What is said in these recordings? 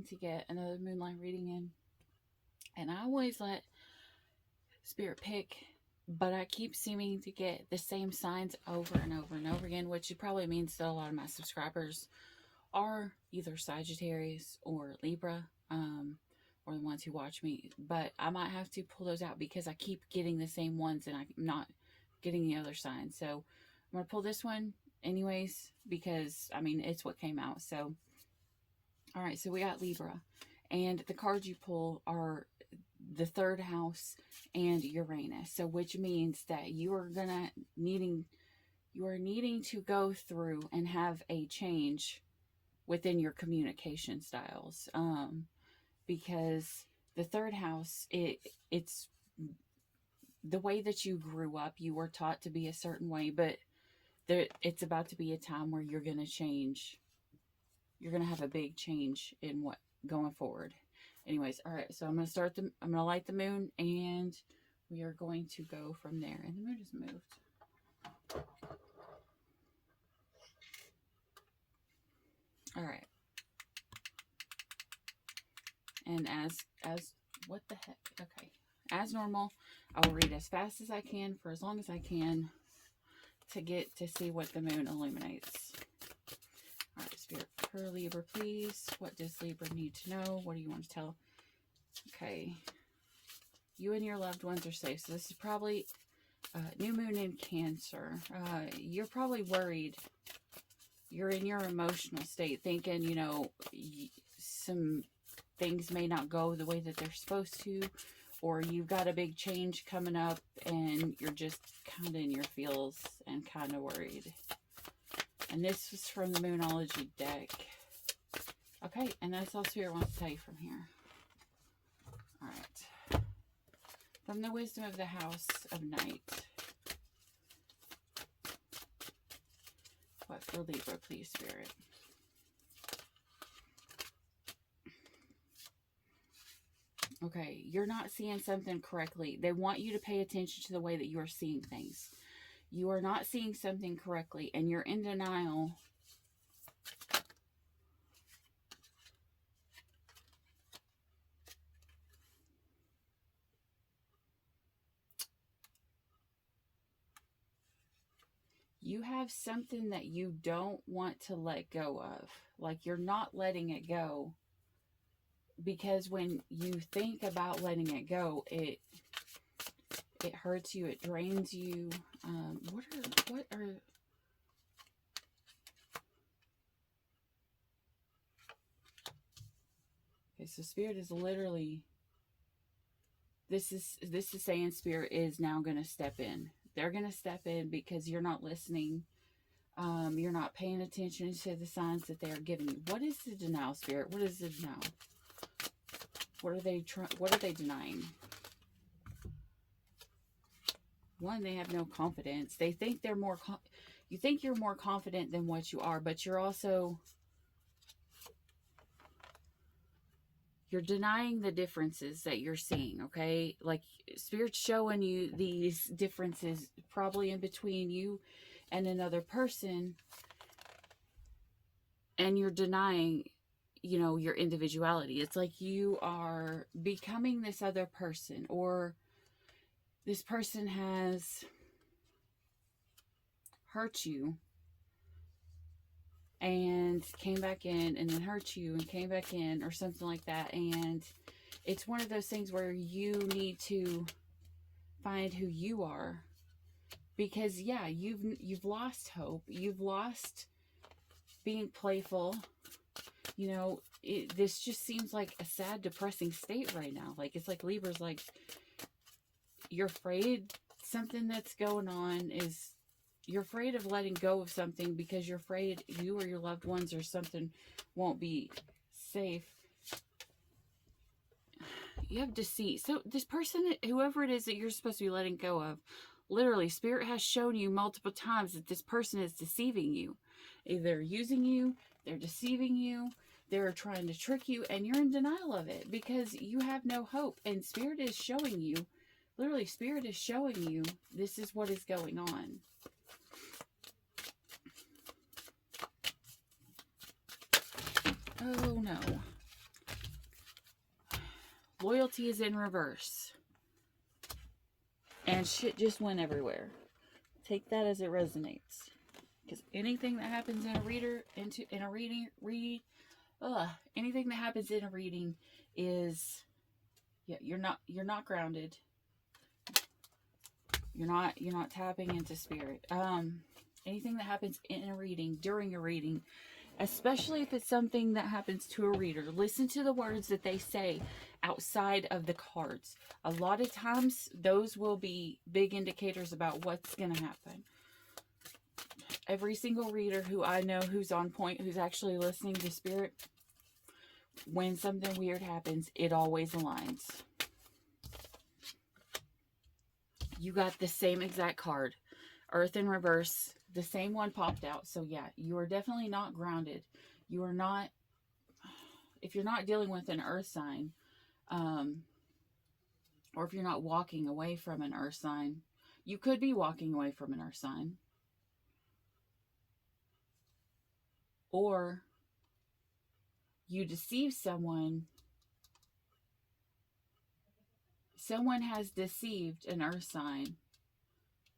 to get another Moonlight reading in. And I always let Spirit pick, but I keep seeming to get the same signs over and over and over again, which probably means that a lot of my subscribers are either Sagittarius or Libra, or the ones who watch me. But I might have to pull those out because I keep getting the same ones and I'm not getting the other signs. So I'm going to pull this one anyways because, I mean, it's what came out. So, all right, so we got Libra. And the cards you pull are the third house and Uranus. So which means that you are needing to go through and have a change within your communication styles. Because the third house, it's the way that you grew up. You were taught to be a certain way, but it's about to be a time where you're going to change. You're going to have a big change in what going forward. Anyways, all right, so I'm going to light the moon, and we are going to go from there. And the moon has moved. All right. And as what the heck? Okay. As normal, I will read as fast as I can for as long as I can to get to see what the moon illuminates. All right, Spirit, for Libra, please. What does Libra need to know? What do you want to tell? Okay. You and your loved ones are safe. So this is probably new moon in Cancer. You're probably worried. You're in your emotional state thinking, you know, some things may not go the way that they're supposed to, or you've got a big change coming up and you're just kind of in your feels and kind of worried. And this was from the Moonology deck. Okay, and that's all Spirit wants to tell you from here. All right. From the Wisdom of the House of Night. What for Libra, please, Spirit? Okay, you're not seeing something correctly. They want you to pay attention to the way that you are seeing things. You are not seeing something correctly, and you're in denial. You have something that you don't want to let go of. Like, you're not letting it go. Because when you think about letting it go, it hurts you, it drains you. What are okay, so Spirit is literally, this is saying Spirit is now going to step in. They're going to step in because you're not listening. You're not paying attention to the signs that they are giving you. What is the denial, Spirit? What is the denial? What are they denying? One, they have no confidence. They think they're more, you think you're more confident than what you are, but you're also, you're denying the differences that you're seeing, okay? Like, Spirit's showing you these differences probably in between you and another person, and you're denying, you know, your individuality. It's like you are becoming this other person, or this person has hurt you and came back in, and then hurt you and came back in, or something like that. And it's one of those things where you need to find who you are, because yeah, you've lost hope, you've lost being playful. You know, this just seems like a sad, depressing state right now. Like, it's like Libra's like, you're afraid something that's going on is, you're afraid of letting go of something because you're afraid you or your loved ones or something won't be safe. You have deceit. So this person, whoever it is that you're supposed to be letting go of, literally, Spirit has shown you multiple times that this person is deceiving you. Either using you, they're deceiving you, they're trying to trick you, and you're in denial of it because you have no hope. And Spirit is showing you, literally, Spirit is showing you this is what is going on. Oh no. Loyalty is in reverse. And shit just went everywhere. Take that as it resonates. Because anything that happens in a anything that happens in a reading is, yeah, you're not grounded. You're not tapping into spirit. Anything that happens in a reading, during a reading, especially if it's something that happens to a reader, listen to the words that they say outside of the cards. A lot of times, those will be big indicators about what's going to happen. Every single reader who I know who's on point, who's actually listening to spirit, when something weird happens, it always aligns. You got the same exact card. Earth in reverse. The same one popped out. So yeah, you are definitely not grounded. You are not, if you're not dealing with an earth sign, or if you're not walking away from an earth sign, you could be walking away from an earth sign. Or you deceive someone. Someone has deceived an earth sign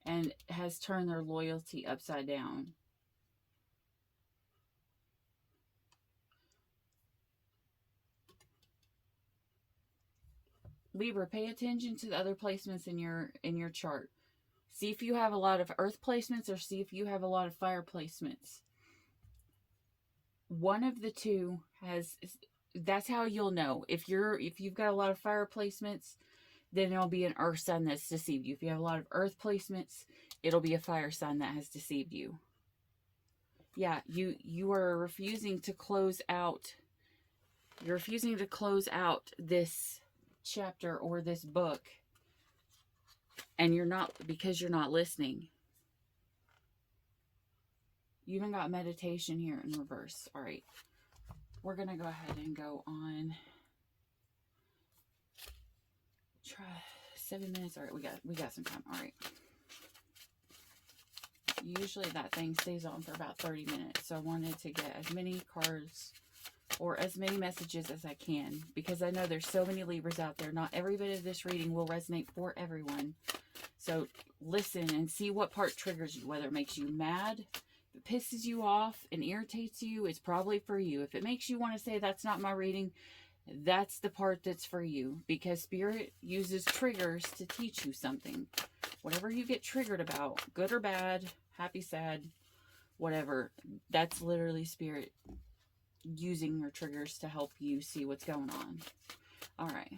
and has turned their loyalty upside down. Libra, pay attention to the other placements in your chart. See if you have a lot of earth placements or see if you have a lot of fire placements. One of the two has, that's how you'll know. If you've got a lot of fire placements, then it'll be an earth sign that's deceived you. If you have a lot of earth placements, it'll be a fire sign that has deceived you. Yeah, you are refusing to close out. You're refusing to close out this chapter or this book. And you're not, because you're not listening. You even got meditation here in reverse. All right. We're going to go ahead and go on. Try 7 minutes. All right, we got some time. All right. Usually that thing stays on for about 30 minutes. So I wanted to get as many cards or as many messages as I can, because I know there's so many Libras out there. Not every bit of this reading will resonate for everyone. So listen and see what part triggers you, whether it makes you mad, if it pisses you off and irritates you, it's probably for you. If it makes you want to say that's not my reading, that's the part that's for you, because spirit uses triggers to teach you something. Whatever you get triggered about, good or bad, happy, sad, whatever, that's literally spirit using your triggers to help you see what's going on. All right.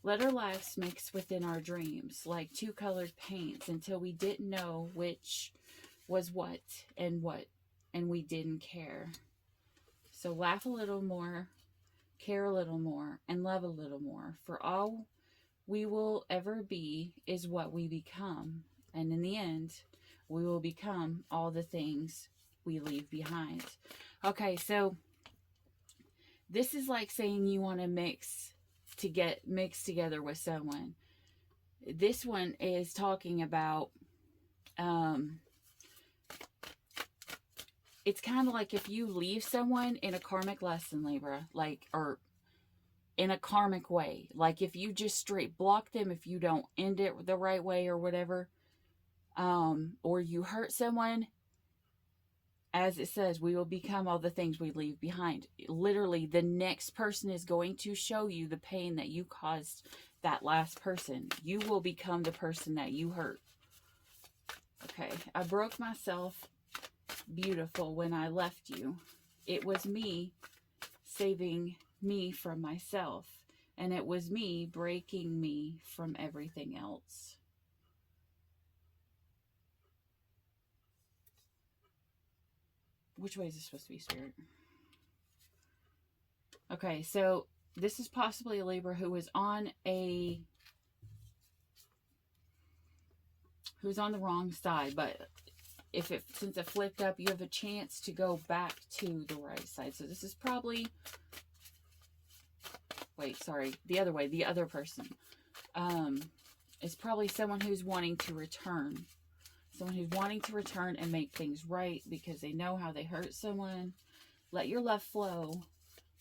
Let our lives mix within our dreams like two colored paints until we didn't know which was what, and we didn't care. So laugh a little more, care a little more, and love a little more. For all we will ever be is what we become. And in the end, we will become all the things we leave behind. Okay, so this is like saying you want to mix together with someone. This one is talking about, it's kind of like if you leave someone in a karmic lesson, Libra, like, or in a karmic way, like if you just straight block them, if you don't end it the right way or whatever, or you hurt someone, as it says, we will become all the things we leave behind. Literally, the next person is going to show you the pain that you caused that last person. You will become the person that you hurt. Okay, I broke myself beautiful when I left you. It was me saving me from myself, and it was me breaking me from everything else. Which way is this supposed to be, Spirit? Okay, so this is possibly a Libra who was on the wrong side, but since it flipped up, you have a chance to go back to the right side. So this is probably, the other way, the other person. Is probably someone who's wanting to return. Someone who's wanting to return and make things right because they know how they hurt someone. Let your love flow.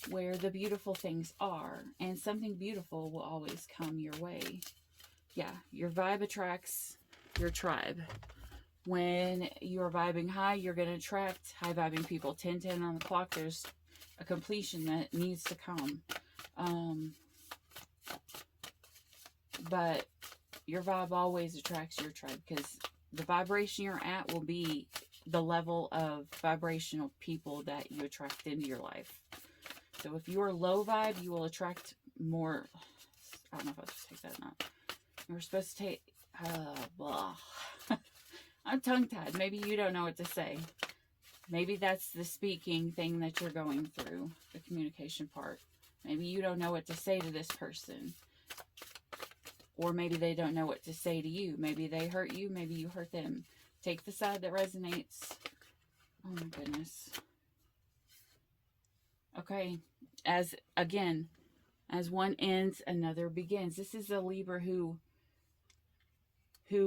where the beautiful things are, and something beautiful will always come your way. Yeah, your vibe attracts your tribe. When you're vibing high, you're going to attract high vibing people. 10:10 on the clock, there's a completion that needs to come. But your vibe always attracts your tribe, because the vibration you're at will be the level of vibrational people that you attract into your life. So if you're low vibe, you will attract more. I don't know if I was supposed to take that or not. You're supposed to take, blah. I'm tongue-tied. Maybe you don't know what to say. Maybe that's the speaking thing that you're going through, the communication part. Maybe you don't know what to say to this person. Or maybe they don't know what to say to you. Maybe they hurt you. Maybe you hurt them. Take the side that resonates. Oh my goodness. Okay. As one ends, another begins. This is a Libra who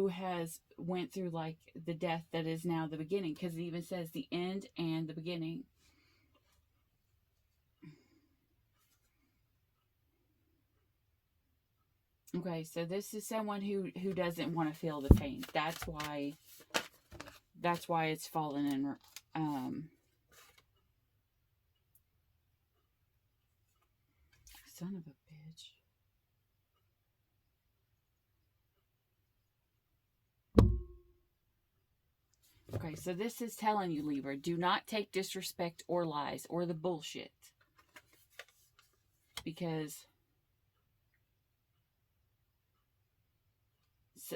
has went through like the death that is now the beginning, because it even says the end and the beginning. Okay, so this is someone who doesn't want to feel the pain. That's why it's fallen in. Son of a bitch. Okay, so this is telling you, Libra, do not take disrespect or lies or the bullshit. Because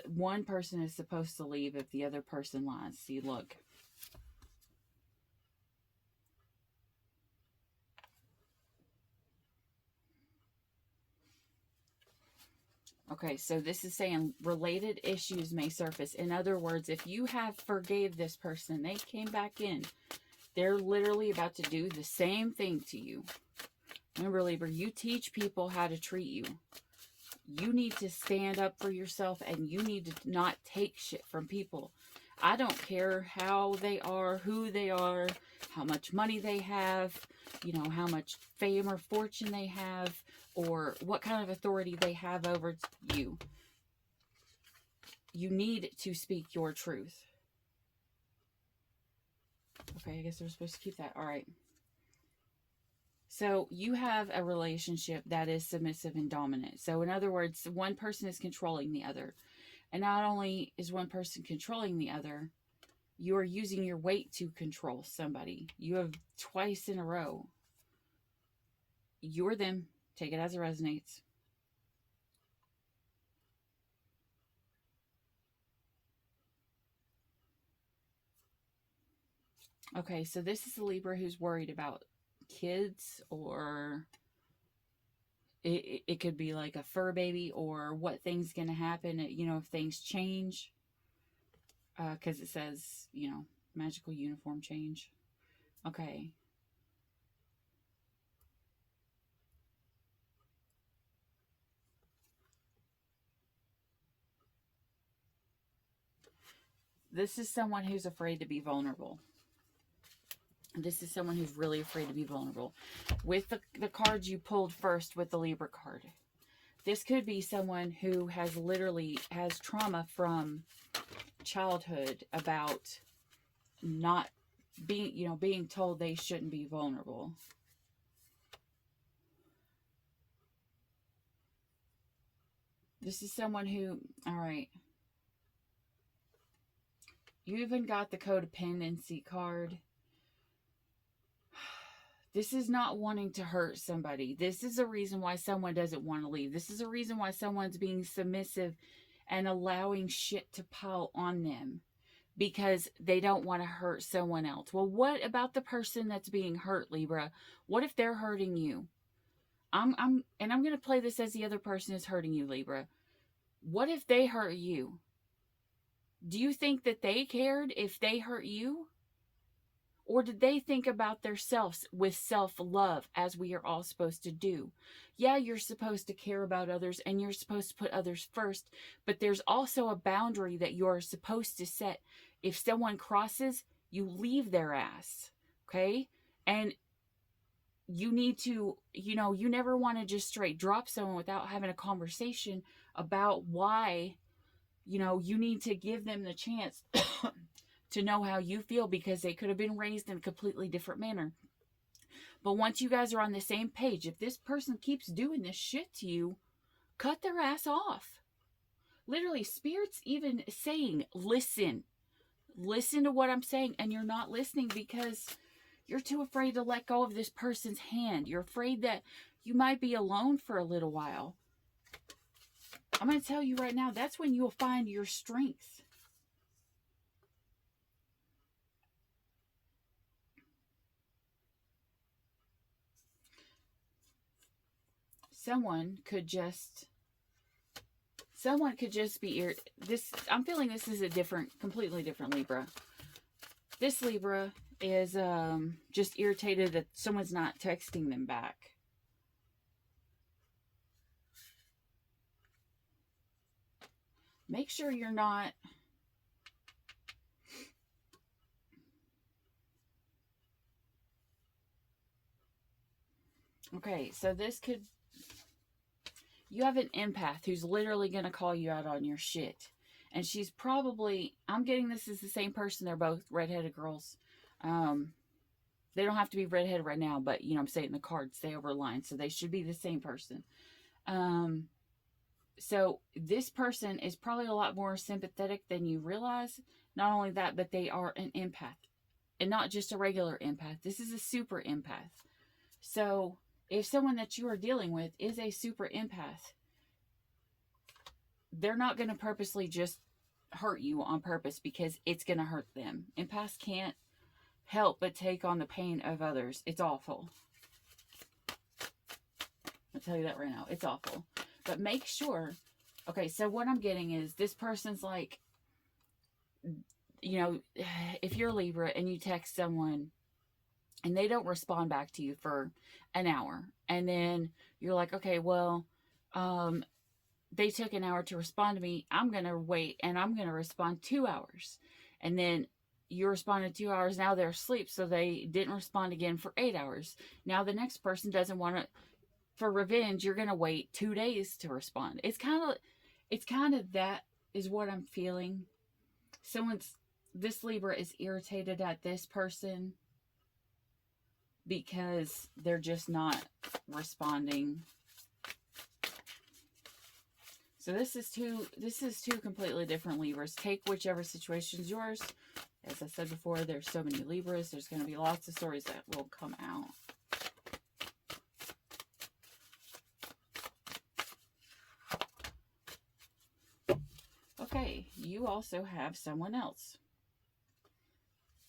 one person is supposed to leave if the other person lies. See, look. Okay, so this is saying related issues may surface. In other words, if you have forgave this person, they came back in, they're literally about to do the same thing to you. Remember, Libra, you teach people how to treat you. You need to stand up for yourself, and you need to not take shit from people. I don't care how they are, who they are, how much money they have, you know, how much fame or fortune they have, or what kind of authority they have over you. You need to speak your truth. Okay, I guess we're supposed to keep that. All right. So you have a relationship that is submissive and dominant. So in other words, one person is controlling the other. And not only is one person controlling the other, you are using your weight to control somebody. You have twice in a row. You're them. Take it as it resonates. Okay, so this is a Libra who's worried about kids, or it could be like a fur baby, or what thing's going to happen, you know, if things change. Because it says, you know, magical uniform change. Okay. This is someone who's afraid to be vulnerable. This is someone who's really afraid to be vulnerable. With the cards you pulled first with the Libra card, this could be someone who has literally has trauma from childhood about not being, you know, being told they shouldn't be vulnerable. This is someone who, all right. You even got the codependency card. This is not wanting to hurt somebody. This is a reason why someone doesn't want to leave. This is a reason why someone's being submissive and allowing shit to pile on them, because they don't want to hurt someone else. Well, what about the person that's being hurt, Libra? What if they're hurting you? I'm going to play this as the other person is hurting you, Libra. What if they hurt you? Do you think that they cared if they hurt you? Or did they think about themselves with self-love, as we are all supposed to do? Yeah, you're supposed to care about others and you're supposed to put others first, but there's also a boundary that you're supposed to set. If someone crosses, you leave their ass, okay? And you need to, you never want to just straight drop someone without having a conversation about why, you need to give them the chance to know how you feel, because they could have been raised in a completely different manner. But once you guys are on the same page, if this person keeps doing this shit to you, cut their ass off. Literally, Spirit's even saying, listen. Listen to what I'm saying, and you're not listening because you're too afraid to let go of this person's hand. You're afraid that you might be alone for a little while. I'm going to tell you right now, that's when you'll find your strength. Someone could just be this. I'm feeling this is a completely different Libra. This Libra is just irritated that someone's not texting them back. Make sure you're not. Okay, so this could. You have an empath who's literally going to call you out on your shit. And she's probably, I'm getting this is the same person. They're both redheaded girls. They don't have to be redheaded right now, but, I'm saying the cards, they overline. So they should be the same person. So this person is probably a lot more sympathetic than you realize. Not only that, but they are an empath. And not just a regular empath. This is a super empath. So if someone that you are dealing with is a super empath, they're not going to purposely just hurt you on purpose because it's going to hurt them. Empaths can't help but take on the pain of others. It's awful. I'll tell you that right now. It's awful. But make sure, okay, so what I'm getting is this person's like, if you're Libra and you text someone and they don't respond back to you for an hour, and then you're like, okay, well, they took an hour to respond to me. I'm going to wait and I'm going to respond 2 hours. And then you responded 2 hours. Now they're asleep. So they didn't respond again for 8 hours. Now the next person doesn't want to, for revenge, you're going to wait 2 days to respond. It's kind of that is what I'm feeling. This Libra is irritated at this person because they're just not responding. So this is two completely different Libras. Take whichever situation is yours. As I said before, there's so many Libras. There's going to be lots of stories that will come out. Okay, you also have someone else.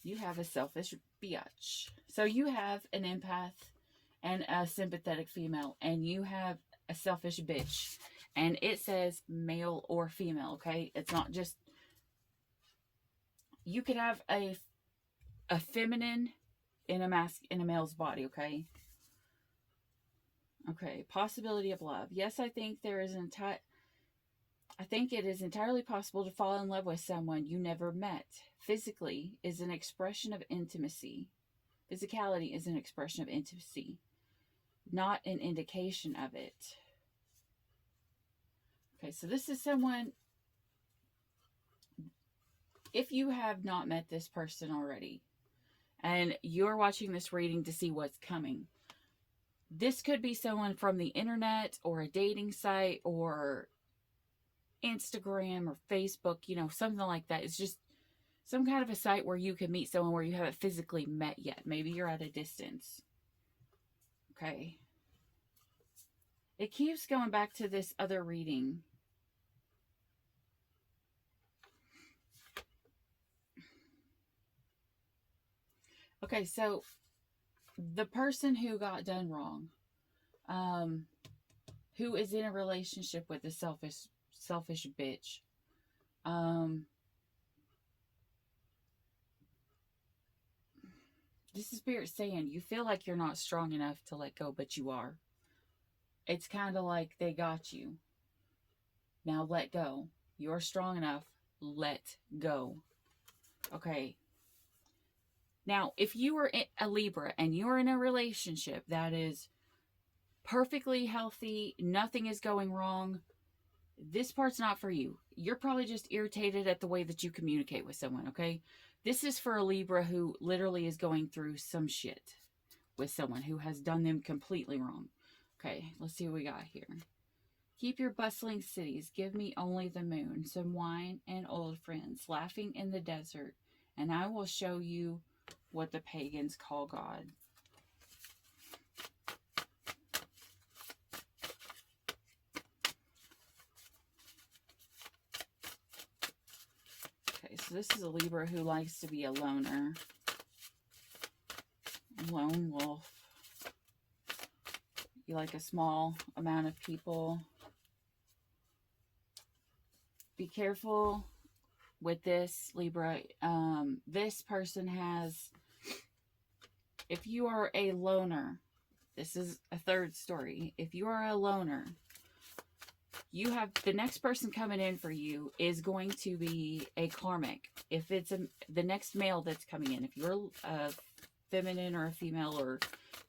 You have a selfish biatch. So you have an empath and a sympathetic female, and you have a selfish bitch. And it says male or female, okay? It's not just... You could have a feminine in a male's body, okay? Okay, possibility of love. Yes, I think it is entirely possible to fall in love with someone you never met. Physically is an expression of intimacy. Physicality is an expression of intimacy, not an indication of it. Okay, so this is someone, if you have not met this person already, and you're watching this reading to see what's coming, this could be someone from the internet or a dating site or Instagram or Facebook, something like that. It's just some kind of a site where you can meet someone where you haven't physically met yet. Maybe you're at a distance. Okay. It keeps going back to this other reading. Okay, so the person who got done wrong, who is in a relationship with a selfish bitch, this is Spirit saying you feel like you're not strong enough to let go, but you are. It's kind of like they got you. Now let go. You're strong enough. Let go. Okay. Now, if you are a Libra and you're in a relationship that is perfectly healthy, nothing is going wrong, this part's not for you. You're probably just irritated at the way that you communicate with someone, okay? This is for a Libra who literally is going through some shit with someone who has done them completely wrong. Okay, let's see what we got here. Keep your bustling cities, give me only the moon, some wine and old friends, laughing in the desert, and I will show you what the pagans call God. Okay, so this is a Libra who likes to be a loner. Lone wolf. You like a small amount of people. Be careful with this, Libra. This person has, if you are a loner, this is a third story. If you are a loner, you have the next person coming in for you is going to be a karmic. If it's the next male that's coming in, if you're a feminine or a female, or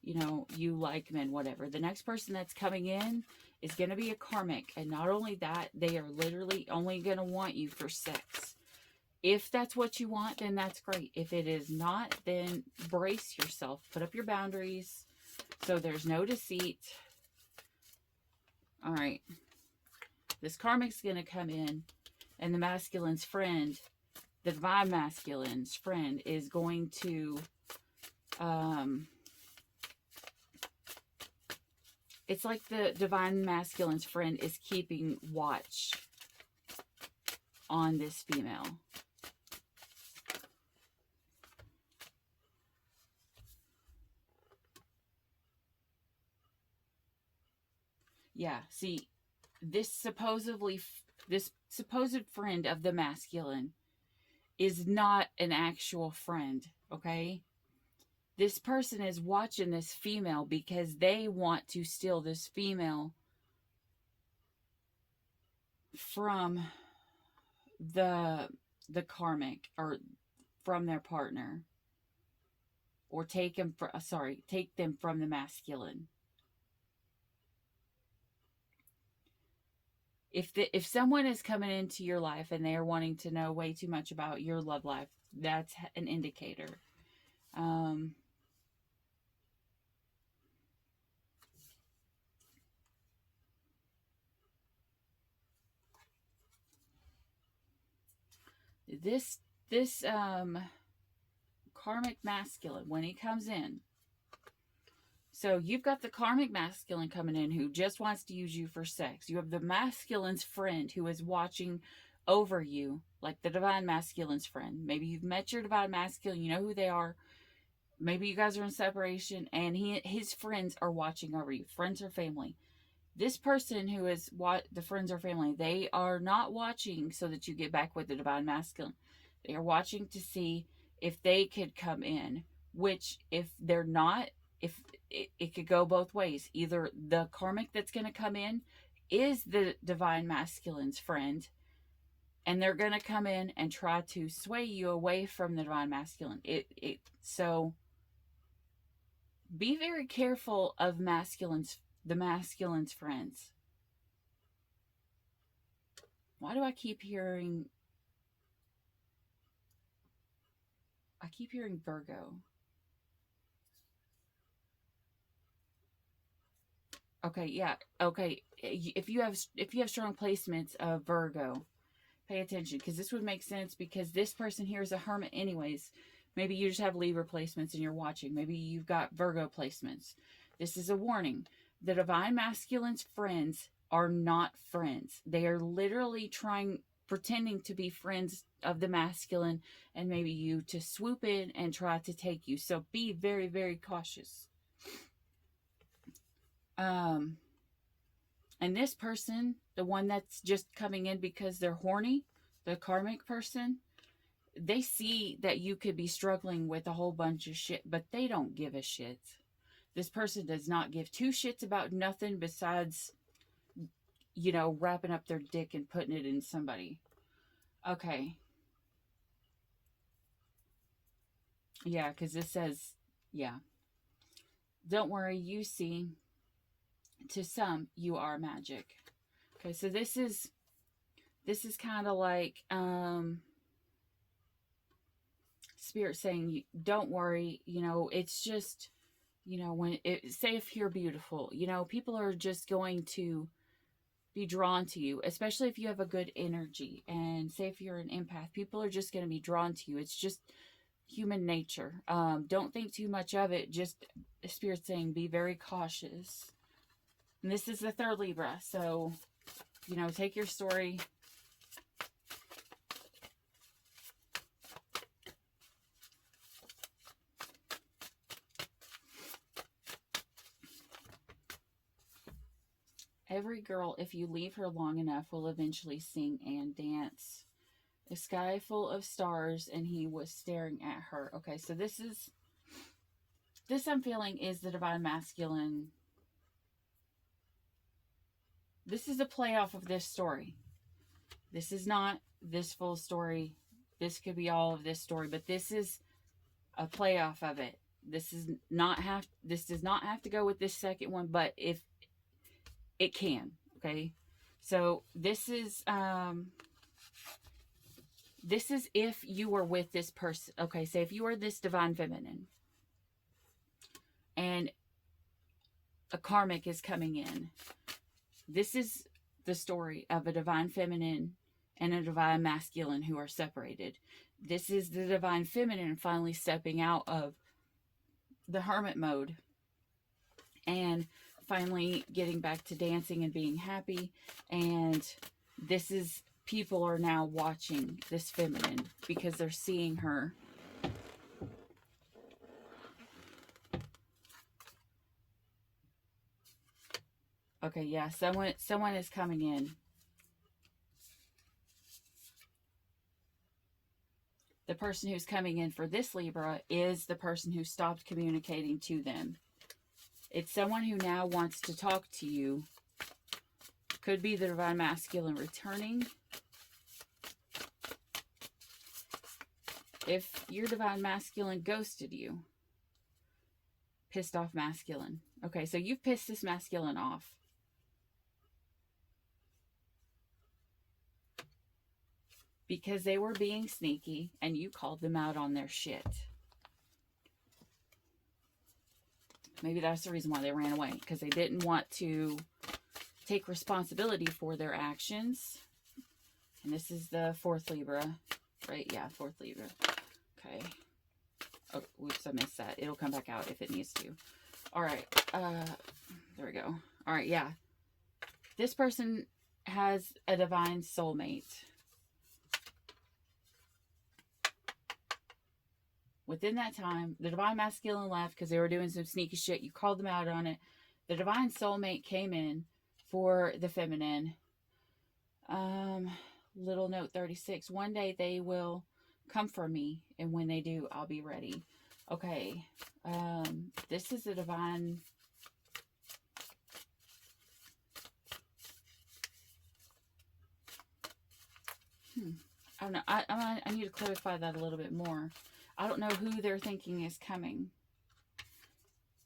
you know, you like men, whatever, the next person that's coming in is going to be a karmic. And not only that, they are literally only going to want you for sex. If that's what you want, then that's great. If it is not, then brace yourself. Put up your boundaries so there's no deceit. All right. This karmic's going to come in, and the masculine's friend, the divine masculine's friend, is going to, it's like the divine masculine's friend is keeping watch on this female. Yeah, see, this supposed friend of the masculine is not an actual friend, okay? This person is watching this female because they want to steal this female from the karmic, or from their partner, or take them from the masculine. If someone is coming into your life and they are wanting to know way too much about your love life, that's an indicator. This karmic masculine, when he comes in, so you've got the karmic masculine coming in who just wants to use you for sex. You have the masculine's friend who is watching over you, like the divine masculine's friend. Maybe you've met your divine masculine, you know who they are. Maybe you guys are in separation, and his friends are watching over you, friends or family. This person who is the friends or family, they are not watching so that you get back with the divine masculine. They are watching to see if they could come in, which if they're not, if it could go both ways. Either the karmic that's going to come in is the divine masculine's friend, and they're going to come in and try to sway you away from the divine masculine. So be very careful of the masculine's friends. Why do I keep hearing Virgo? Okay, yeah. Okay, if you have strong placements of Virgo, pay attention, because this would make sense, because this person here is a hermit anyways. Maybe you just have Libra placements and you're watching. Maybe you've got Virgo placements. This is a warning. The divine masculine's friends are not friends. They are literally pretending to be friends of the masculine, and maybe you, to swoop in and try to take you. So be very, very cautious. And this person, the one that's just coming in because they're horny, the karmic person, they see that you could be struggling with a whole bunch of shit, but they don't give a shit. This person does not give two shits about nothing besides, you know, wrapping up their dick and putting it in somebody. Okay. Yeah, because this says, yeah, don't worry, you see, to some, you are magic. Okay, so this is kind of like spirit saying, don't worry, it's just, when it, say if you're beautiful, people are just going to be drawn to you, especially if you have a good energy. And say if you're an empath, people are just going to be drawn to you. It's just human nature. Don't think too much of it. Just spirit saying, be very cautious. And this is the third Libra, so take your story. Every girl, if you leave her long enough, will eventually sing and dance. A sky full of stars, and he was staring at her. Okay, so this I'm feeling is the divine masculine. This is a playoff of this story. This is not this full story. This could be all of this story, but this is a playoff of it. This does not have to go with this second one, but if it can, okay? So this is if you were with this person. Okay, say if you are this divine feminine and a karmic is coming in. This is the story of a divine feminine and a divine masculine who are separated. This is the divine feminine finally stepping out of the hermit mode and finally getting back to dancing and being happy. And this is, people are now watching this feminine because they're seeing her. Okay, yeah, someone is coming in. The person who's coming in for this Libra is the person who stopped communicating to them. It's someone who now wants to talk to you. Could be the divine masculine returning. If your divine masculine ghosted you. Pissed off masculine. Okay, so you've pissed this masculine off. Because they were being sneaky and you called them out on their shit. Maybe that's the reason why they ran away. Because they didn't want to take responsibility for their actions. And this is the fourth Libra. Right? Yeah, fourth Libra. Okay. Oh, whoops, I missed that. It'll come back out if it needs to. Alright. There we go. Alright, yeah. This person has a divine soulmate. Within that time, the divine masculine left because they were doing some sneaky shit. You called them out on it. The divine soulmate came in for the feminine. Little note 36. One day they will come for me, and when they do, I'll be ready. Okay. This is the divine. I don't know. I need to clarify that a little bit more. I don't know who they're thinking is coming.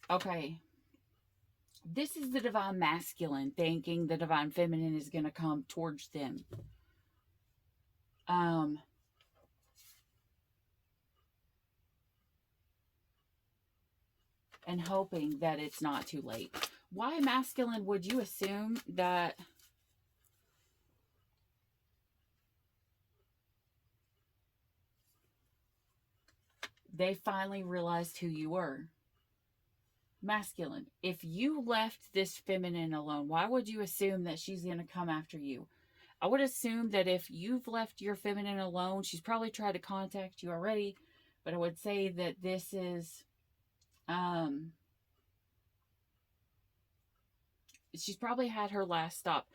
Okay. This is the divine masculine thinking the divine feminine is going to come towards them. And hoping that it's not too late. Why masculine would you assume that they finally realized who you were? Masculine. If you left this feminine alone, why would you assume that she's going to come after you? I would assume that if you've left your feminine alone, she's probably tried to contact you already. But I would say that this is, she's probably had her last stop.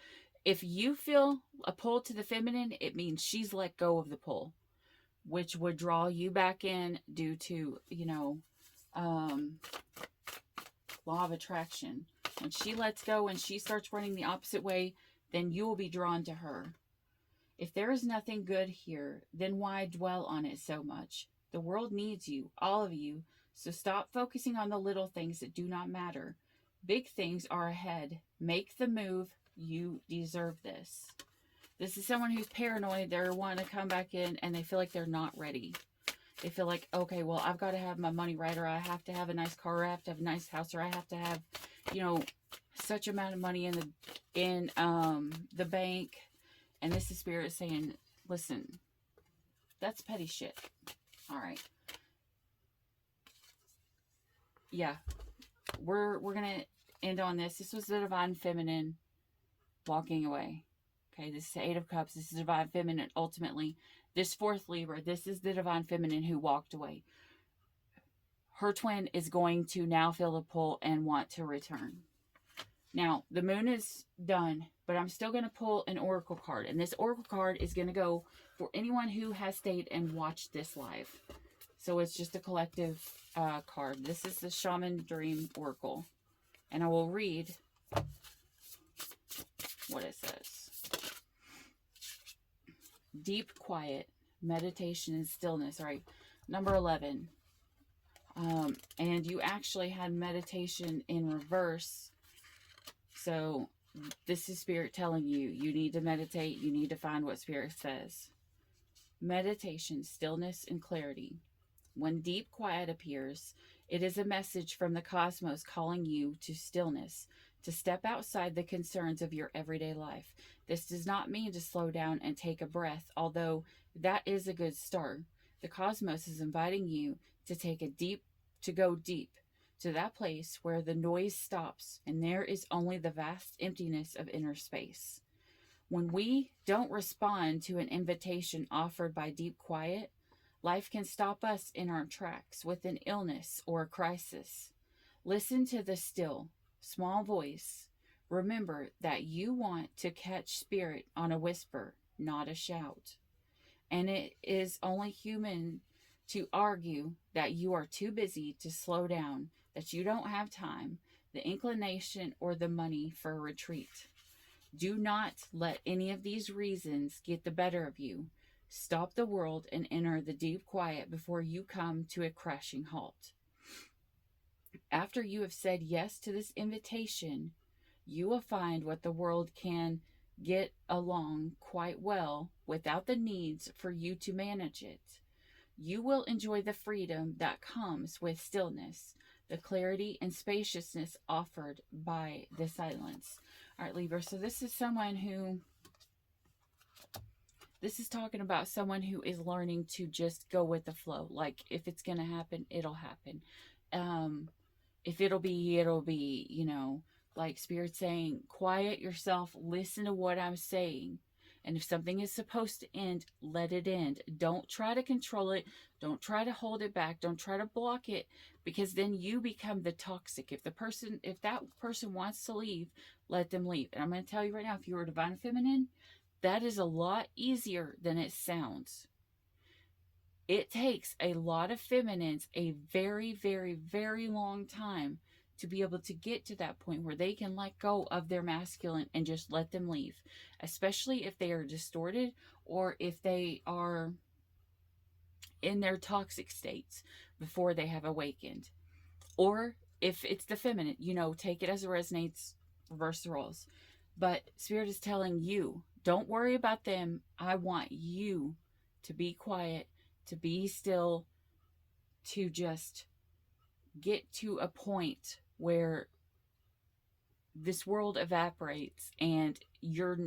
If you feel a pull to the feminine, it means she's let go of the pull, which would draw you back in due to, law of attraction. When she lets go and she starts running the opposite way, then you will be drawn to her. If there is nothing good here, then why dwell on it so much? The world needs you, all of you. So stop focusing on the little things that do not matter. Big things are ahead. Make the move. You deserve this. This is someone who's paranoid. They're wanting to come back in and they feel like they're not ready. They feel like, okay, well, I've got to have my money right, or I have to have a nice car, or I have to have a nice house, or I have to have, you know, such amount of money in the bank. And this is Spirit saying, listen, that's petty shit. All right. Yeah. We're gonna end on this. This was the Divine Feminine walking away. Okay, this is the Eight of Cups. This is Divine Feminine. Ultimately, this fourth Libra, this is the Divine Feminine who walked away. Her twin is going to now feel the pull and want to return. Now, the moon is done, but I'm still going to pull an oracle card. And this oracle card is going to go for anyone who has stayed and watched this live. So it's just a collective card. This is the Shaman Dream Oracle. And I will read what it says. Deep quiet, meditation and stillness. All right, number 11. And you actually had meditation in reverse. So this is Spirit telling you, you need to meditate. You need to find what Spirit says. Meditation, stillness, and clarity. When deep quiet appears, it is a message from the cosmos calling you to stillness, to step outside the concerns of your everyday life. This does not mean to slow down and take a breath, although that is a good start. The cosmos is inviting you to go deep, to that place where the noise stops and there is only the vast emptiness of inner space. When we don't respond to an invitation offered by deep quiet, life can stop us in our tracks with an illness or a crisis. Listen to the still, small voice. Remember that you want to catch Spirit on a whisper, not a shout. And it is only human to argue that you are too busy to slow down, that you don't have time, the inclination, or the money for a retreat. Do not let any of these reasons get the better of you. Stop the world and enter the deep quiet before you come to a crashing halt. After you have said yes to this invitation, you will find what the world can get along quite well without the needs for you to manage it. You will enjoy the freedom that comes with stillness, the clarity and spaciousness offered by the silence. All right, Libra, so this is talking about someone who is learning to just go with the flow. Like, if it's going to happen, it'll happen. If it'll be, like Spirit saying, quiet yourself, listen to what I'm saying. And if something is supposed to end, let it end. Don't try to control it. Don't try to hold it back. Don't try to block it, because then you become the toxic. If that person wants to leave, let them leave. And I'm going to tell you right now, if you're a Divine Feminine, that is a lot easier than it sounds. It takes a lot of feminines a very, very, very long time to be able to get to that point where they can let go of their masculine and just let them leave, especially if they are distorted or if they are in their toxic states before they have awakened. Or if it's the feminine, take it as it resonates, reverse the roles. But Spirit is telling you, don't worry about them. I want you to be quiet, to be still, to just get to a point where this world evaporates and you're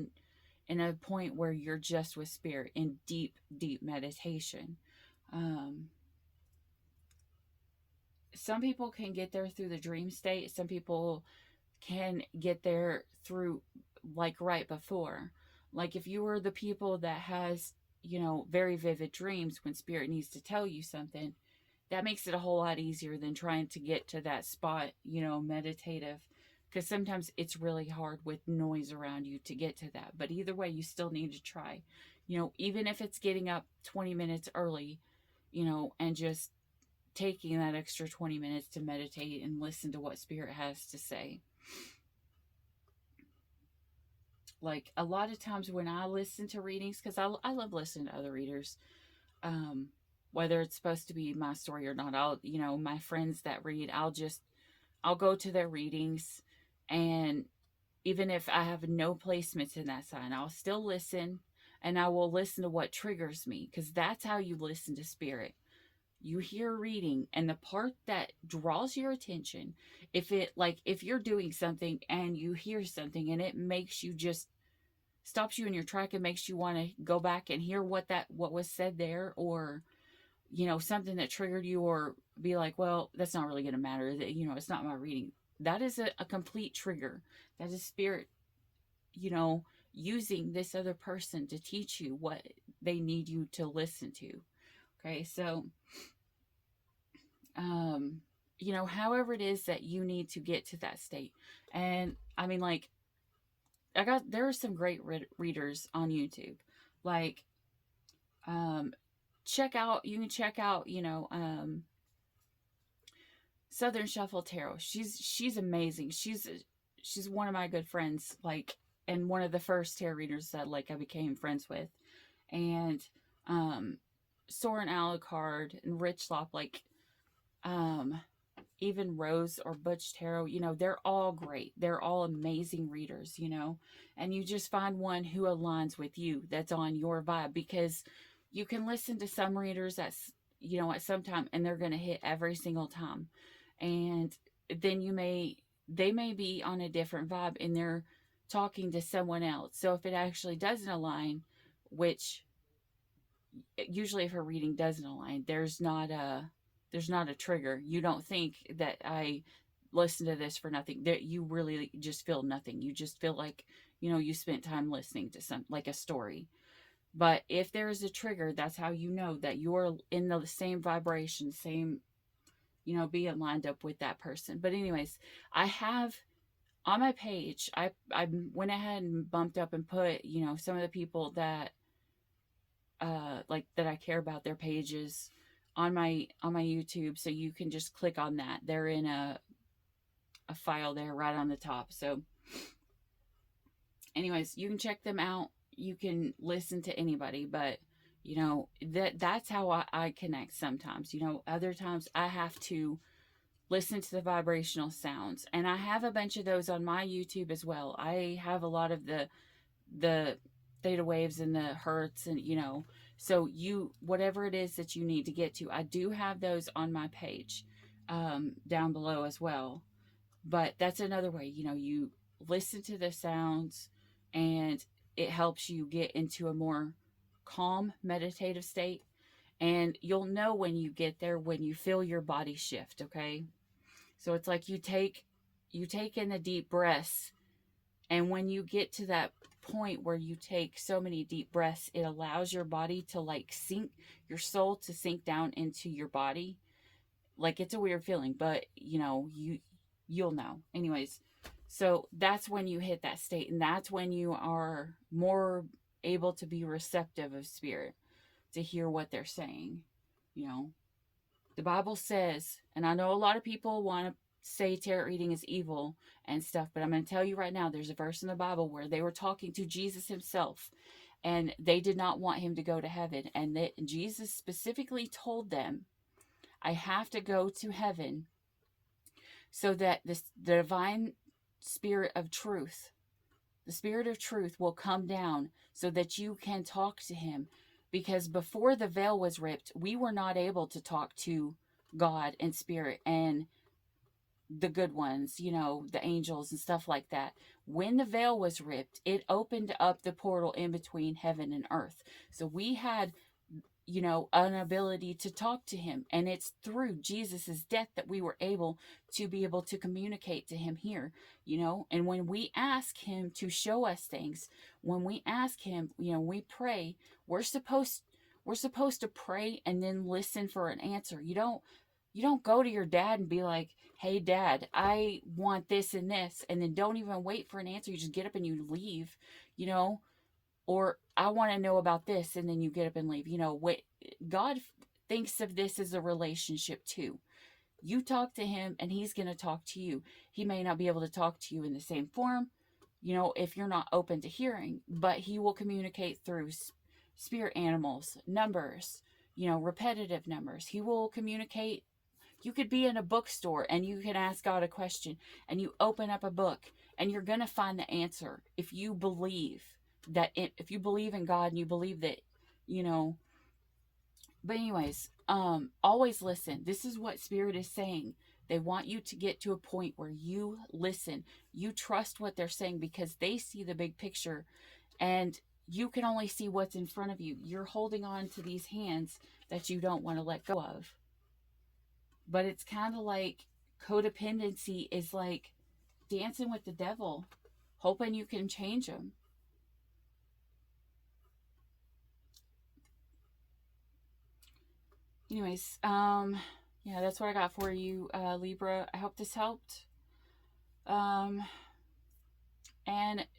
in a point where you're just with Spirit in deep, deep meditation. Some people can get there through the dream state. Some people can get there through, like, right before. Like, if you were the people that has, very vivid dreams when Spirit needs to tell you something, that makes it a whole lot easier than trying to get to that spot, meditative. Because sometimes it's really hard with noise around you to get to that. But either way, you still need to try. Even if it's getting up 20 minutes early, and just taking that extra 20 minutes to meditate and listen to what Spirit has to say. Like, a lot of times when I listen to readings, because I love listening to other readers, whether it's supposed to be my story or not. I'll, my friends that read, I'll go to their readings, and even if I have no placements in that sign, I'll still listen, and I will listen to what triggers me, because that's how you listen to spirit. You hear a reading, and the part that draws your attention, if you're doing something and you hear something and it makes you just stops you in your track and makes you want to go back and hear what was said there, or something that triggered you, or be like, well, that's not really going to matter, that it's not my reading. That is a complete trigger. That is spirit, using this other person to teach you what they need you to listen to. Okay, so however it is that you need to get to that state. And I mean, like, there are some great readers on YouTube. Like, you can check out, Southern Shuffle Tarot. She's amazing. She's one of my good friends, like, and one of the first tarot readers that, like, I became friends with. And Soren Alucard and Rich Lop, like, even Rose or Butch Tarot, they're all great. They're all amazing readers, and you just find one who aligns with you, that's on your vibe, because you can listen to some readers at some time, and they're going to hit every single time. And then they may be on a different vibe, and they're talking to someone else. So if it actually doesn't align, which usually if a reading doesn't align, there's not a trigger. You don't think that I listened to this for nothing. That you really just feel nothing. You just feel like, you spent time listening to like a story. But if there is a trigger, that's how you know that you're in the same vibration, same, being lined up with that person. But anyways, I have on my page, I went ahead and bumped up and put, some of the people that that I care about, their pages on my YouTube, so you can just click on that. They're in a file there right on the top. So anyways, you can check them out. You can listen to anybody, but that's how I connect sometimes. Other times I have to listen to the vibrational sounds, and I have a bunch of those on my YouTube as well. I have a lot of the theta waves and the hertz, and so whatever it is that you need to get to, I do have those on my page down below as well. But that's another way, you listen to the sounds, and it helps you get into a more calm, meditative state. And you'll know when you get there, when you feel your body shift, okay? So it's like you take in the deep breaths, and when you get to that point where you take so many deep breaths, it allows your body to, like, sink, your soul to sink down into your body. Like, it's a weird feeling, but you'll know. Anyways, so that's when you hit that state, and that's when you are more able to be receptive of spirit, to hear what they're saying. The Bible says, and I know a lot of people want to say tarot reading is evil and stuff, but I'm going to tell you right now, there's a verse in the Bible where they were talking to Jesus himself, and they did not want him to go to heaven, and Jesus specifically told them, I have to go to heaven so that the divine spirit of truth, the spirit of truth, will come down so that you can talk to him. Because before the veil was ripped, we were not able to talk to God and spirit and the good ones, the angels and stuff like that. When the veil was ripped, it opened up the portal in between heaven and earth. So we had, an ability to talk to him. And it's through Jesus's death that we were able to communicate to him here, And when we ask him to show us things, when we ask him, we pray, we're supposed to pray and then listen for an answer. You don't go to your dad and be like, hey, Dad, I want this and this, and then don't even wait for an answer. You just get up and you leave, or I want to know about this, and then you get up and leave. God thinks of this as a relationship too. You talk to him, and he's going to talk to you. He may not be able to talk to you in the same form, if you're not open to hearing, but he will communicate through spirit animals, numbers, repetitive numbers. He will communicate. You could be in a bookstore and you can ask God a question, and you open up a book and you're going to find the answer if you believe if you believe in God and you believe that, you know. But anyways, always listen. This is what Spirit is saying. They want you to get to a point where you listen. You trust what they're saying because they see the big picture, and you can only see what's in front of you. You're holding on to these hands that you don't want to let go of. But it's kind of like codependency is like dancing with the devil, hoping you can change him. Anyways, yeah, that's what I got for you, Libra. I hope this helped. And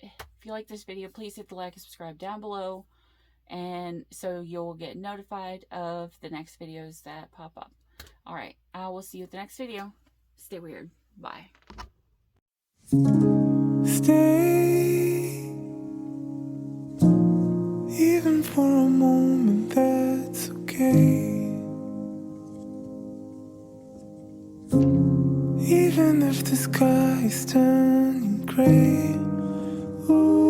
if you like this video, please hit the like and subscribe down below, and so you'll get notified of the next videos that pop up. All right, I will see you at the next video. Stay weird. Bye. Stay, even for a moment, that's okay. Even if the sky is turning gray, ooh.